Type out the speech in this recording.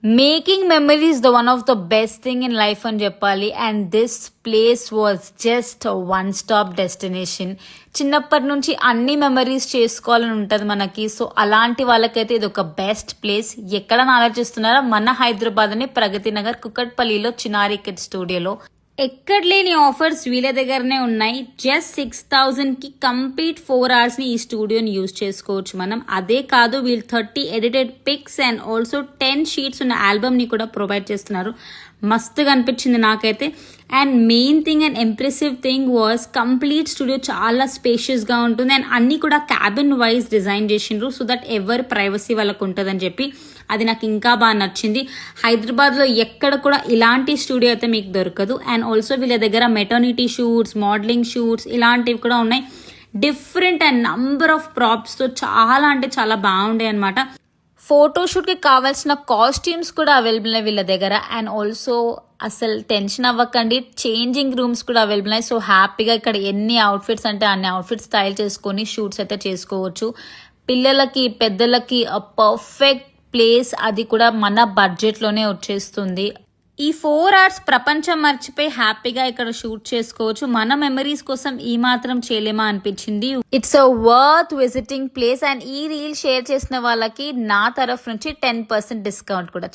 Making memories the one of the best thing in life అని చెప్పాలి. And this place was just one stop destination. చిన్నప్పటి నుంచి అన్ని memories చేసుకోవాలని ఉంటుంది మనకి. సో అలాంటి వాళ్ళకైతే ఇది ఒక బెస్ట్ ప్లేస్. ఎక్కడని ఆలోచిస్తున్నారా? మన హైదరాబాద్ అని ప్రగతి నగర్ కుకట్పల్లిలో చినారి కిడ్ స్టూడియోలో. ఎక్కడ లేని ఆఫర్స్ వీళ్ళ దగ్గరనే ఉన్నాయి. జస్ట్ 6,000 కి కంప్లీట్ 4 hours ని ఈ స్టూడియోని యూజ్ చేసుకోవచ్చు మనం. అదే కాదు, వీళ్ళు 30 edited pics and also 10 sheets ఉన్న ఆల్బమ్ ని కూడా ప్రొవైడ్ చేస్తున్నారు. మస్తుగా అనిపించింది నాకైతే. And main thing and impressive thing was complete studio చాలా స్పేషియస్ గా ఉంటుంది. అండ్ అన్ని కూడా క్యాబిన్ వైజ్ డిజైన్ చేసిండ్రు సో దట్ ఎవరి ప్రైవసీ వాళ్ళకు ఉంటుందని చెప్పి. అది నాకు ఇంకా బాగా నచ్చింది. హైదరాబాద్లో ఎక్కడ కూడా ఇలాంటి స్టూడియో అయితే మీకు దొరకదు. అండ్ ఆల్సో వీళ్ళ దగ్గర మెటర్నిటీ షూట్స్, మోడలింగ్ షూట్స్ ఇలాంటివి కూడా ఉన్నాయి. డిఫరెంట్ అండ్ నంబర్ ఆఫ్ ప్రాప్స్తో చాలా అంటే చాలా బాగుండే అనమాట. ఫోటోషూట్కి కావాల్సిన కాస్ట్యూమ్స్ కూడా అవైలబుల్ ఉన్నాయి వీళ్ళ దగ్గర. అండ్ ఆల్సో అసలు టెన్షన్ అవ్వకండి, చేంజింగ్ రూమ్స్ కూడా అవైలబుల్ ఉన్నాయి. సో హ్యాపీగా ఇక్కడ ఎన్ని అవుట్ఫిట్స్ అంటే అన్ని అవుట్ఫిట్స్ స్టైల్ చేసుకొని షూట్స్ అయితే చేసుకోవచ్చు. పిల్లలకి పెద్దలకి పర్ఫెక్ట్ ప్లేస్, అది కూడా మన బడ్జెట్లోనే వచ్చేస్తుంది. ఈ 4 hours ప్రపంచం మర్చిపోయి హ్యాపీగా ఇక్కడ షూట్ చేసుకోవచ్చు. మన మెమరీస్ కోసం ఈ మాత్రం చేయలేమా అనిపించింది. It's a worth visiting place. And ఈ రీల్ షేర్ చేసిన వాళ్ళకి నా తరఫు నుంచి 10% డిస్కౌంట్ కూడా.